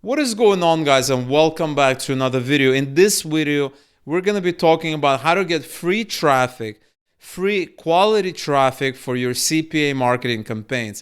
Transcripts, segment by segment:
What is going on, guys, and welcome back to another video. In this video, we're going to be talking about how to get free traffic, free quality traffic for your CPA marketing campaigns.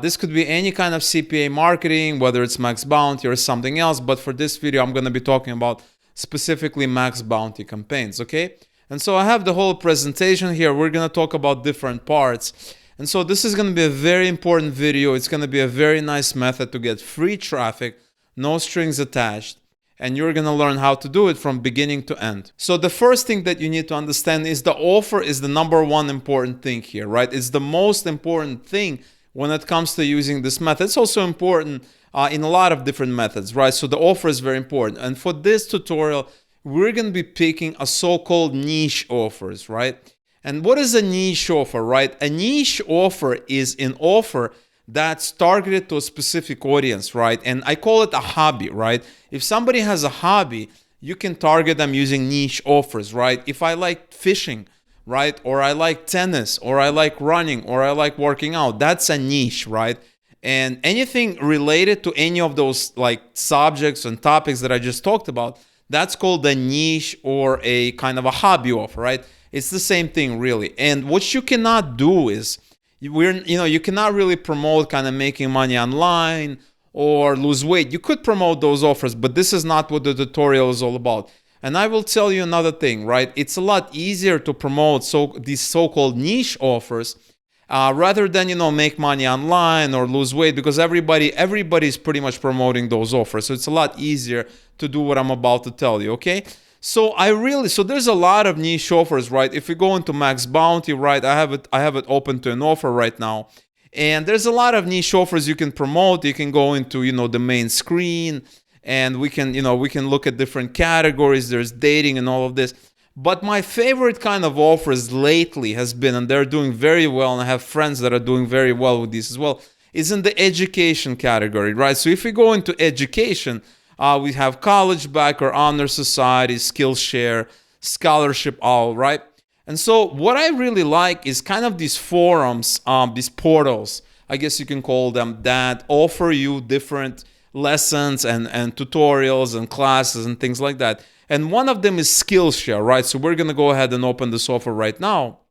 This could be any kind of CPA marketing, whether it's MaxBounty or something else, but for this video, I'm going to be talking about specifically MaxBounty campaigns, okay? And so I have the whole presentation here. We're going to talk about different parts. And so this is going to be a very important video. It's going to be a very nice method to get free traffic, no strings attached, and you're going to learn how to do it from beginning to end. So the first thing that you need to understand is the offer is the number one important thing here, right? It's the most important thing when it comes to using this method. It's also important in a lot of different methods, right? So the offer is very important. And for this tutorial, we're going to be picking a so-called niche offers, right? And what is a niche offer, right? A niche offer is an offer that's targeted to a specific audience, right? And I call it a hobby, right? If somebody has a hobby, you can target them using niche offers, right? If I like fishing, right? Or I like tennis, or I like running, or I like working out, that's a niche, right? And anything related to any of those like subjects and topics that I just talked about, that's called a niche or a kind of a hobby offer, right? It's the same thing, really. And what you cannot do is, you cannot really promote kind of making money online or lose weight. You could promote those offers, but this is not what the tutorial is all about. And I will tell you another thing, right? It's a lot easier to promote these so-called niche offers rather than, make money online or lose weight, because everybody's pretty much promoting those offers. So it's a lot easier to do what I'm about to tell you, okay? So there's a lot of niche offers, right? If we go into MaxBounty, right, I have it open to an offer right now. And there's a lot of niche offers you can promote. You can go into, the main screen, and we can look at different categories. There's dating and all of this. But my favorite kind of offers lately has been, and they're doing very well, and I have friends that are doing very well with these as well, is in the education category, right? So if we go into education, we have College Backer, Honor Society, Skillshare, Scholarship Owl, right? And so what I really like is kind of these forums, these portals, I guess you can call them, that offer you different lessons and tutorials and classes and things like that. And one of them is Skillshare, right? So we're going to go ahead and open this offer right now.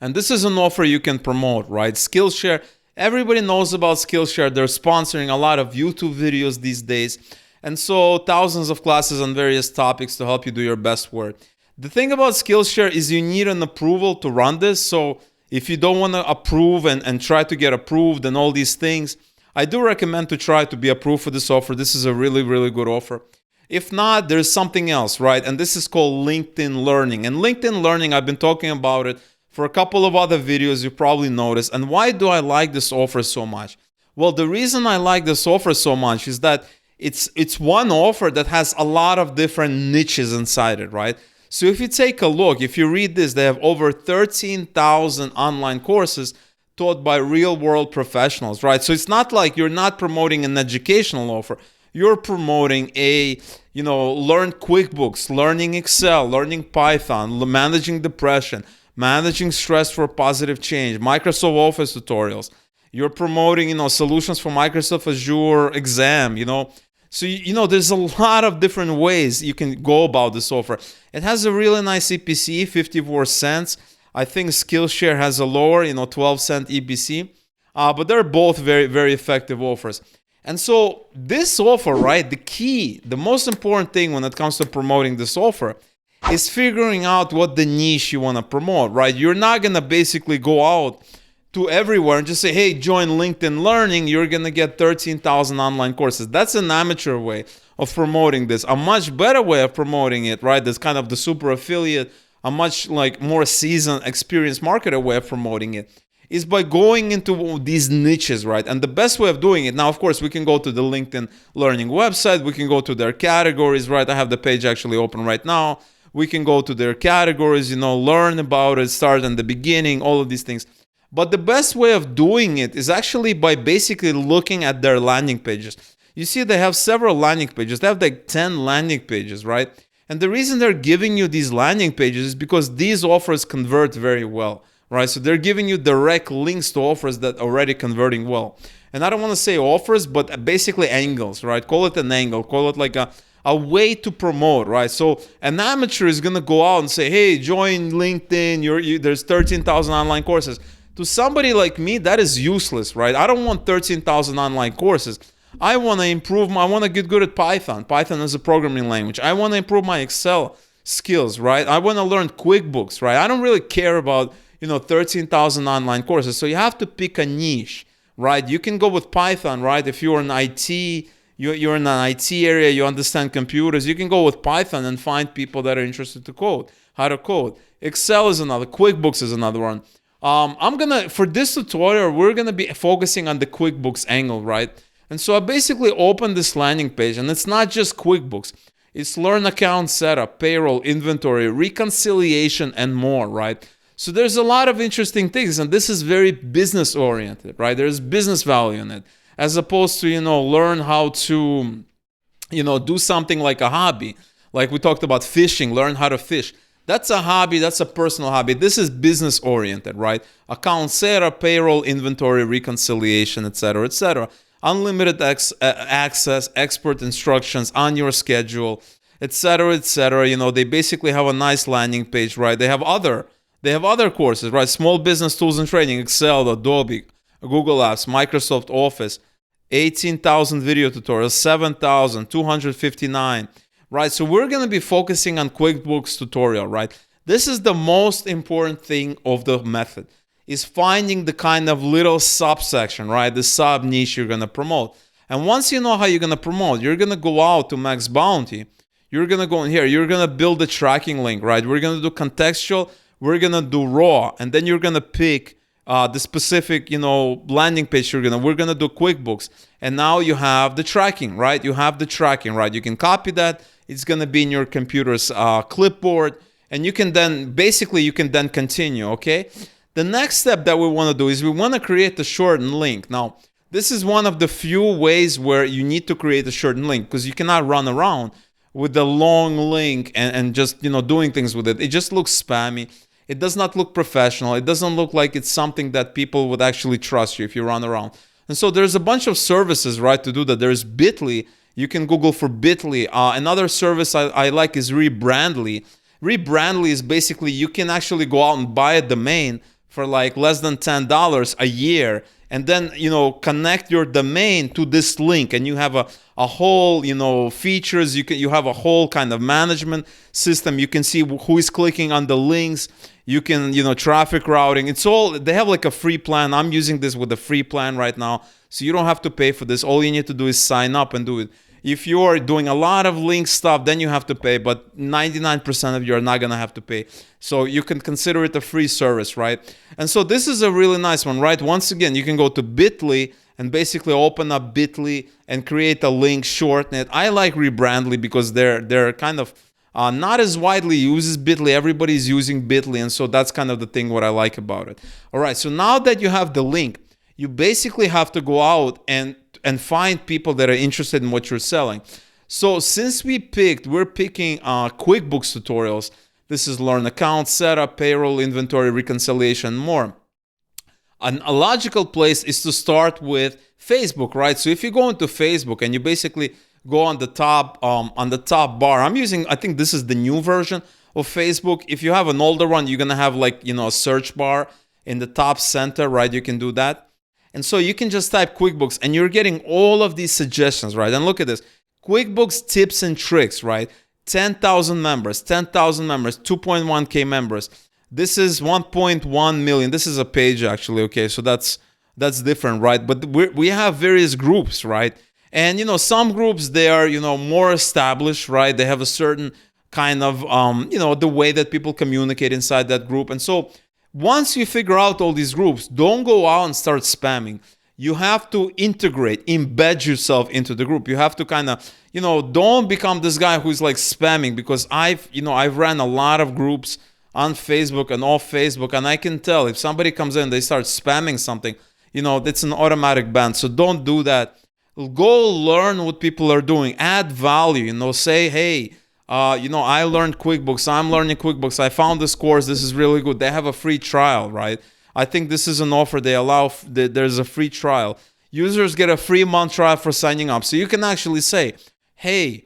And this is an offer you can promote, right? Skillshare. Everybody knows about Skillshare. They're sponsoring a lot of YouTube videos these days. And so thousands of classes on various topics to help you do your best work. The thing about Skillshare is you need an approval to run this. So if you don't want to approve and try to get approved and all these things, I do recommend to try to be approved for this offer. This is a really, really good offer. If not, there's something else, right? And this is called LinkedIn Learning. And LinkedIn Learning, I've been talking about it for a couple of other videos, you probably noticed. And why do I like this offer so much? Well, the reason I like this offer so much is that it's one offer that has a lot of different niches inside it, right? So if you take a look, if you read this, they have over 13,000 online courses taught by real-world professionals, right? So it's not like you're not promoting an educational offer. You're promoting learn QuickBooks, learning Excel, learning Python, managing depression, managing stress for positive change, Microsoft Office tutorials. You're promoting, solutions for Microsoft Azure exam, So, there's a lot of different ways you can go about this offer. It has a really nice EPC, 54 cents. I think Skillshare has a lower, 12-cent EPC. But they're both very, very effective offers. And so this offer, right, the most important thing when it comes to promoting this offer is figuring out what the niche you want to promote, right? You're not going to basically go out to everywhere and just say, hey, join LinkedIn Learning. You're going to get 13,000 online courses. That's an amateur way of promoting this. A much better way of promoting it, right? That's kind of the super affiliate, a much more seasoned, experienced marketer way of promoting it is by going into these niches, right? And the best way of doing it, now, of course, we can go to the LinkedIn Learning website. We can go to their categories, right? I have the page actually open right now. We can go to their categories, learn about it, start in the beginning, all of these things. But the best way of doing it is actually by basically looking at their landing pages. You see, they have several landing pages. They have like 10 landing pages, right? And the reason they're giving you these landing pages is because these offers convert very well, right? So they're giving you direct links to offers that are already converting well. And I don't want to say offers, but basically angles, right? Call it an angle, call it like a way to promote, right? So an amateur is going to go out and say, hey, join LinkedIn, there's 13,000 online courses. To somebody like me, that is useless, right? I don't want 13,000 online courses. I want to improve, I want to get good at Python. Python is a programming language. I want to improve my Excel skills, right? I want to learn QuickBooks, right? I don't really care about, 13,000 online courses. So you have to pick a niche, right? You can go with Python, right? If you're in IT, you're in an IT area, you understand computers, you can go with Python and find people that are interested to code, how to code. Excel is another, QuickBooks is another one. For this tutorial, we're gonna be focusing on the QuickBooks angle, right? And so I basically opened this landing page, and it's not just QuickBooks. It's learn account setup, payroll, inventory, reconciliation, and more, right? So there's a lot of interesting things, and this is very business oriented, right? There's business value in it, as opposed to, learn how to, do something like a hobby. Like we talked about fishing, learn how to fish. That's a hobby, that's a personal hobby. This is business oriented, right? Account setup, payroll, inventory, reconciliation, etc., etc. Unlimited access, expert instructions on your schedule, etc., etc. They basically have a nice landing page, right? They have other courses, right? Small business tools and training, Excel, Adobe, Google Apps, Microsoft Office, 18,000 video tutorials, 7,259, right? So we're going to be focusing on QuickBooks tutorial, right? This is the most important thing of the method, is finding the kind of little subsection, right? The sub niche you're going to promote. And once you know how you're going to promote, you're going to go out to MaxBounty. You're going to go in here. You're going to build a tracking link, right? We're going to do contextual. We're going to do raw. And then you're going to pick the specific, landing page we're going to do QuickBooks. And now you have the tracking, right? You have the tracking, right? You can copy that. It's going to be in your computer's clipboard. And you can then continue, okay? The next step that we want to do is we want to create a shortened link. Now, this is one of the few ways where you need to create a shortened link, because you cannot run around with the long link and just, doing things with it. It just looks spammy. It does not look professional. It doesn't look like it's something that people would actually trust you if you run around. And so there's a bunch of services, right, to do that. There's Bitly. You can Google for Bitly. Another service I like is Rebrandly. Rebrandly is basically you can actually go out and buy a domain for like less than $10 a year, and then connect your domain to this link, and you have a whole features. You have a whole kind of management system. You can see who is clicking on the links. You can traffic routing. They have like a free plan. I'm using this with a free plan right now, so you don't have to pay for this. All you need to do is sign up and do it. If you are doing a lot of link stuff, then you have to pay, but 99% of you are not going to have to pay. So you can consider it a free service, right? And so this is a really nice one, right? Once again, you can go to Bitly and basically open up Bitly and create a link, shorten it. I like Rebrandly because they're kind of not as widely used as Bitly. Everybody's using Bitly, and so that's kind of the thing what I like about it. All right, so now that you have the link, you basically have to go out and find people that are interested in what you're selling. So since we're picking QuickBooks tutorials. This is learn account setup, payroll, inventory, reconciliation, more. A logical place is to start with Facebook, right? So if you go into Facebook and you basically go on the top bar, I think this is the new version of Facebook. If you have an older one, you're gonna have like a search bar in the top center, right? You can do that. And so you can just type QuickBooks and you're getting all of these suggestions, right? And look at this. QuickBooks tips and tricks, right? 10,000 members, 2.1K members. This is 1.1 million. This is a page actually, okay? So that's different, right? But we have various groups, right? And some groups, they are more established, right? They have a certain kind of the way that people communicate inside that group. And so once you figure out all these groups, don't go out and start spamming. You have to embed yourself into the group. You have to kind of, don't become this guy who's like spamming, because I've ran a lot of groups on Facebook and off Facebook, and I can tell if somebody comes in, they start spamming something, it's an automatic ban. So don't do that. Go learn what people are doing. Add value, say, hey, I learned QuickBooks. I'm learning QuickBooks. I found this course. This is really good. They have a free trial, right? I think this is an offer they allow. There's a free trial. users get a free month trial for signing up. So you can actually say, hey,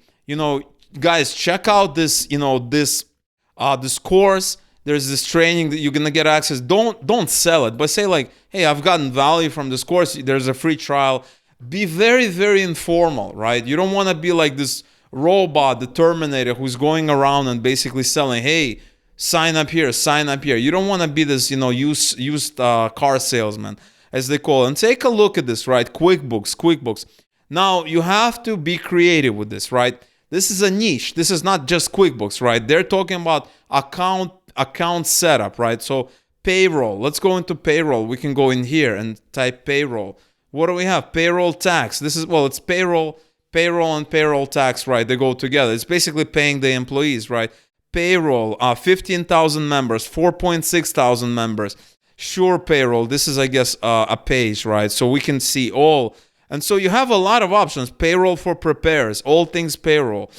guys, check out this, this course. There's this training that you're gonna get access. Don't sell it, but say like, hey, I've gotten value from this course. There's a free trial. Be very, very informal, right? You don't want to be like this robot, the Terminator, who's going around and basically selling, hey, sign up here, sign up here. You don't want to be this, used car salesman, as they call it. And take a look at this, right? QuickBooks. Now, you have to be creative with this, right? This is a niche. This is not just QuickBooks, right? They're talking about account setup, right? So payroll. Let's go into payroll. We can go in here and type payroll. What do we have? Payroll tax. This is, well, it's payroll and payroll tax, right? They go together. It's basically paying the employees, right? Payroll, 15,000 members, 4.6 thousand members. Sure payroll. This is, I guess, a page, right? So we can see all. And so you have a lot of options. Payroll for preparers, all things payroll,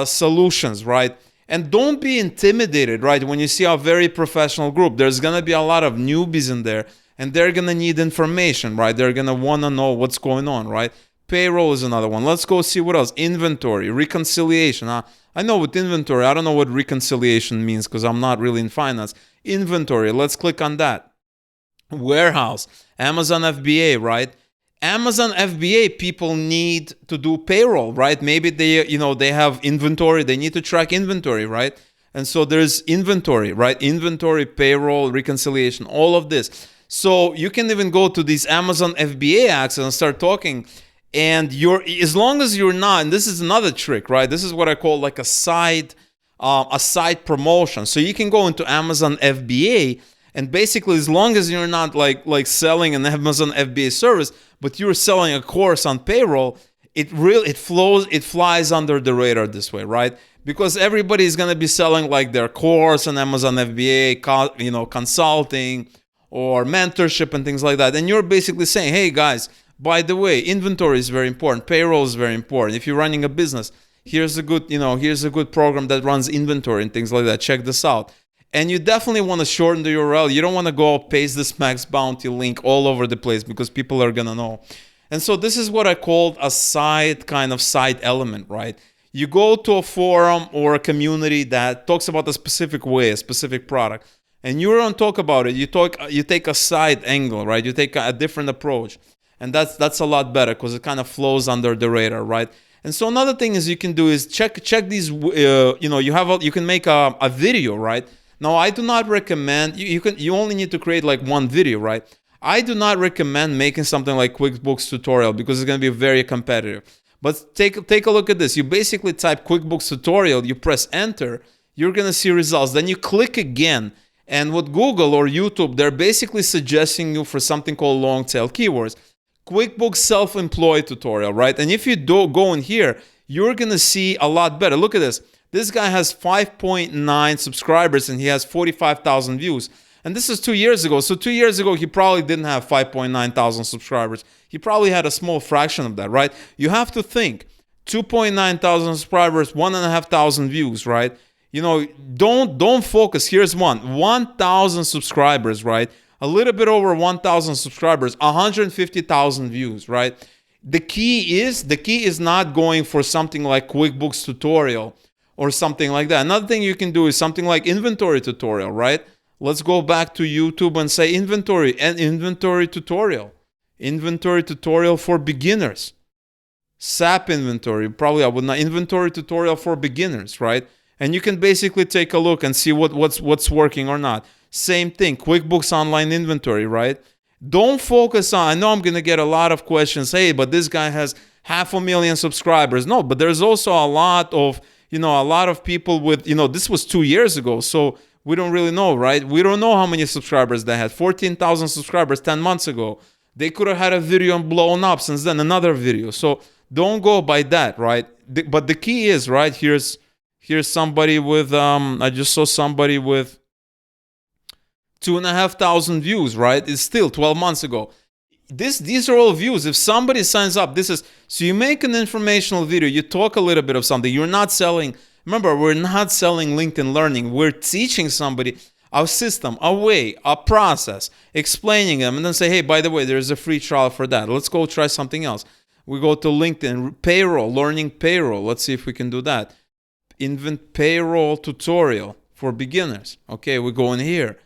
solutions, right? And don't be intimidated, right? When you see a very professional group, there's going to be a lot of newbies in there, and they're going to need information, right? They're going to want to know what's going on, right? Payroll is another one. Let's go see what else. Inventory, reconciliation. I know with inventory, I don't know what reconciliation means because I'm not really in finance. Inventory, let's click on that. Warehouse, Amazon FBA, right? Amazon FBA people need to do payroll, right? Maybe they have inventory, they need to track inventory, right? And so there's inventory, right? Inventory, payroll, reconciliation, all of this. So you can even go to these Amazon FBA access and start talking. And as long as you're not, and this is another trick, right? This is what I call like a side promotion. So you can go into Amazon FBA, and basically, as long as you're not like selling an Amazon FBA service, but you're selling a course on payroll, it flies under the radar this way, right? Because everybody is going to be selling like their course on Amazon FBA, consulting or mentorship and things like that. And you're basically saying, hey guys, by the way, inventory is very important. Payroll is very important. If you're running a business, here's a good program that runs inventory and things like that. Check this out. And you definitely want to shorten the URL. You don't want to go paste this MaxBounty link all over the place because people are going to know. And so this is what I called a side element, right? You go to a forum or a community that talks about a specific way, a specific product, and you don't talk about it. You take a side angle, right? You take a different approach. And that's a lot better because it kind of flows under the radar, right? And so another thing is you can do is check these. You can make a video, right? Now I do not recommend you only need to create like one video, right? I do not recommend making something like QuickBooks tutorial because it's going to be very competitive. But take a look at this. You basically type QuickBooks tutorial, you press enter, you're going to see results. Then you click again. And with Google or YouTube, they're basically suggesting you for something called long tail keywords. QuickBooks self-employed tutorial, right? And if you go in here, you're going to see a lot better. Look at this. This guy has 5.9 subscribers and he has 45,000 views. And this is 2 years ago. So 2 years ago, he probably didn't have 5.9 thousand subscribers. He probably had a small fraction of that, right? You have to think 2.9 thousand subscribers, 1,500 views, right? Don't focus. Here's 1,000 subscribers, right? A little bit over 1,000 subscribers, 150,000 views, right? The key is not going for something like QuickBooks tutorial or something like that. Another thing you can do is something like inventory tutorial, right? Let's go back to YouTube and say inventory tutorial. Inventory tutorial for beginners. SAP inventory, probably I would not. Inventory tutorial for beginners, right? And you can basically take a look and see what's working or not. Same thing, QuickBooks Online Inventory, right? Don't focus on, I know I'm going to get a lot of questions, hey, but this guy has 500,000 subscribers. No, but there's also a lot of people with, this was 2 years ago, so we don't really know, right? We don't know how many subscribers they had. 14,000 subscribers 10 months ago. They could have had a video and blown up since then, another video. So don't go by that, right? But the key is, right, here's somebody with, I just saw somebody with 2,500 views, right? It's still 12 months ago. These are all views. If somebody signs up, so you make an informational video, you talk a little bit of something. You're not selling, remember, we're not selling LinkedIn Learning. We're teaching somebody a system, a way, a process, explaining them, and then say, hey, by the way, there's a free trial for that. Let's go try something else. We go to LinkedIn, payroll, learning payroll. Let's see if we can do that. Invent payroll tutorial for beginners. Okay, we go in here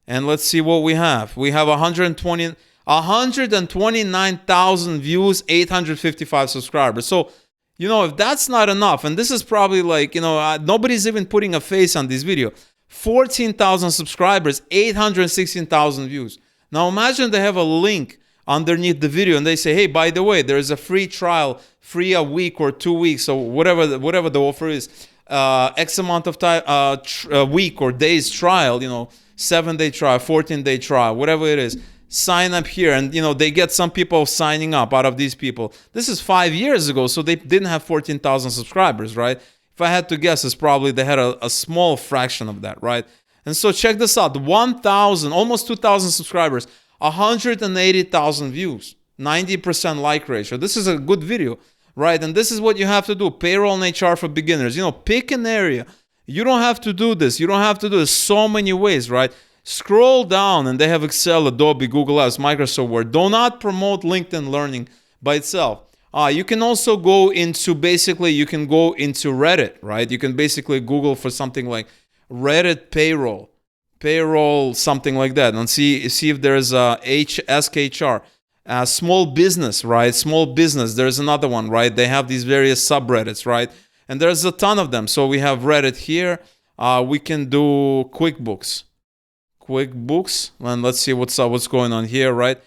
and let's see what we have. We have 129,000 views, 855 subscribers. So, if that's not enough, and this is probably like, nobody's even putting a face on this video. 14,000 subscribers, 816,000 views. Now imagine they have a link underneath the video and they say, hey, by the way, there's a free trial, free a week or 2 weeks, or whatever the offer is, X amount of time, a week or days trial, 7-day trial, 14-day trial, whatever it is. Sign up here, and they get some people signing up out of these people. This is 5 years ago, so they didn't have 14,000 subscribers, right? If I had to guess, it's probably they had a small fraction of that, right? And so check this out: 1,000, almost 2,000 subscribers, 180,000 views, 90% like ratio. This is a good video, right? And this is what you have to do: payroll and HR for beginners. Pick an area. You don't have to do this. You don't have to do this. So many ways, right? Scroll down and they have Excel, Adobe, Google Apps, Microsoft Word. Do not promote LinkedIn Learning by itself. You can also go into Reddit, right? You can basically Google for something like Reddit payroll, something like that, and see if there's a SKHR, small business, right? Small business. There's another one, right? They have these various subreddits, right? And there's a ton of them. So we have Reddit here. We can do QuickBooks, and let's see what's going on here, right?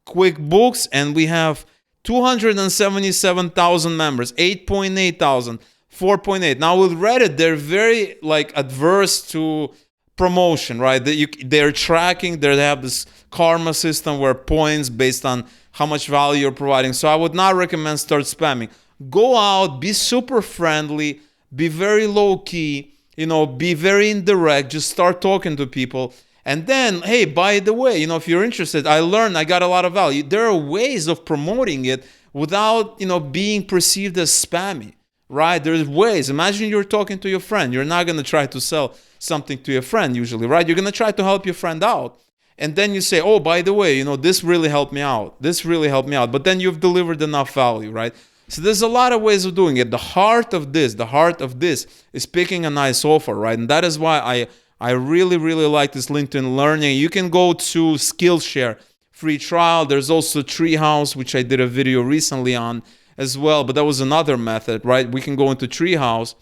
QuickBooks, and we have 277,000 members, 8.8 thousand, 4.8. Now with Reddit, they're very adverse to promotion, right? They're tracking. They have this karma system where points based on how much value you're providing. So I would not recommend start spamming. Go out, be super friendly, be very low key, be very indirect. Just start talking to people. And then, hey, by the way, if you're interested, I got a lot of value. There are ways of promoting it without, being perceived as spammy, right? There's ways. Imagine you're talking to your friend. You're not going to try to sell something to your friend usually, right? You're going to try to help your friend out. And then you say, oh, by the way, this really helped me out. This really helped me out. But then you've delivered enough value, right? So there's a lot of ways of doing it. The heart of this is picking a nice offer, right? And that is why I really, really like this LinkedIn Learning. You can go to Skillshare, free trial. There's also Treehouse, which I did a video recently on as well, but that was another method, right? We can go into Treehouse,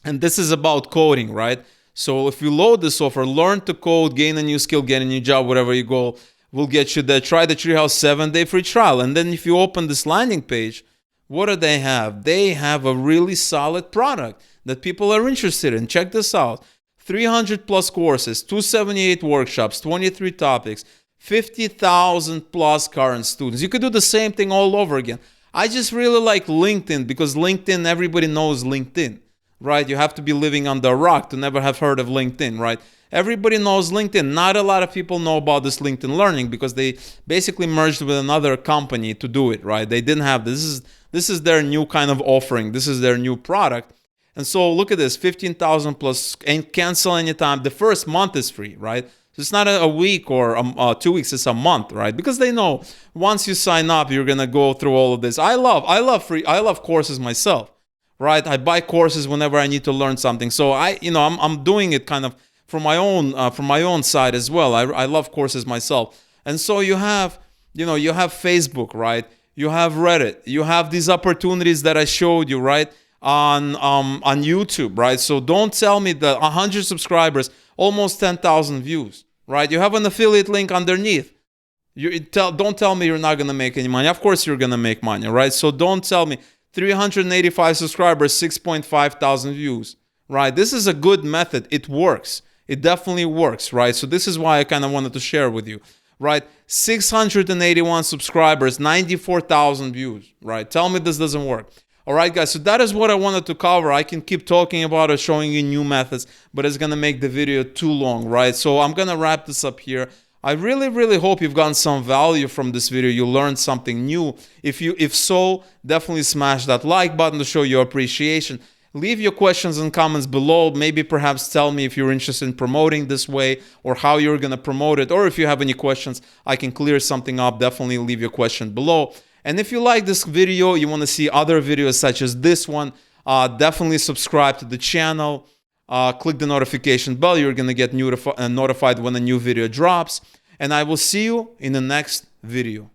and this is about coding, right? So if you load this offer, learn to code, gain a new skill, get a new job, whatever you go, will get you there. Try the Treehouse 7-day free trial. And then if you open this landing page, what do they have? They have a really solid product that people are interested in. Check this out. 300 plus courses, 278 workshops, 23 topics, 50,000 plus current students. You could do the same thing all over again. I just really like LinkedIn because LinkedIn, everybody knows LinkedIn, right? You have to be living under a rock to never have heard of LinkedIn, right? Everybody knows LinkedIn. Not a lot of people know about this LinkedIn Learning because they basically merged with another company to do it, right? They didn't have this. This is their new kind of offering. This is their new product. And so look at this, 15,000 plus, and cancel anytime. The first month is free, right? So it's not a week or 2 weeks, it's a month, right? Because they know once you sign up, you're going to go through all of this. I love courses myself, right? I buy courses whenever I need to learn something. So I'm doing it kind of from my own side as well. I love courses myself. And so you have Facebook, right? You have Reddit. You have these opportunities that I showed you, right? On YouTube, right? So don't tell me that 100 subscribers, almost 10,000 views, right? You have an affiliate link underneath. Don't tell me you're not going to make any money. Of course you're going to make money, right? So don't tell me 385 subscribers, 6.5 thousand views, right? This is a good method. It works. It definitely works, right? So this is why I kind of wanted to share with you, right? 681 subscribers, 94,000 views, right? Tell me this doesn't work. All right, guys, so that is what I wanted to cover. I can keep talking about it, showing you new methods, but it's going to make the video too long, right? So I'm going to wrap this up here. I really, really hope you've gotten some value from this video. You learned something new. If so, definitely smash that like button to show your appreciation. Leave your questions and comments below. Maybe perhaps tell me if you're interested in promoting this way or how you're going to promote it. Or if you have any questions, I can clear something up. Definitely leave your question below. And if you like this video, you want to see other videos such as this one, definitely subscribe to the channel. Click the notification bell. You're going to get notified when a new video drops. And I will see you in the next video.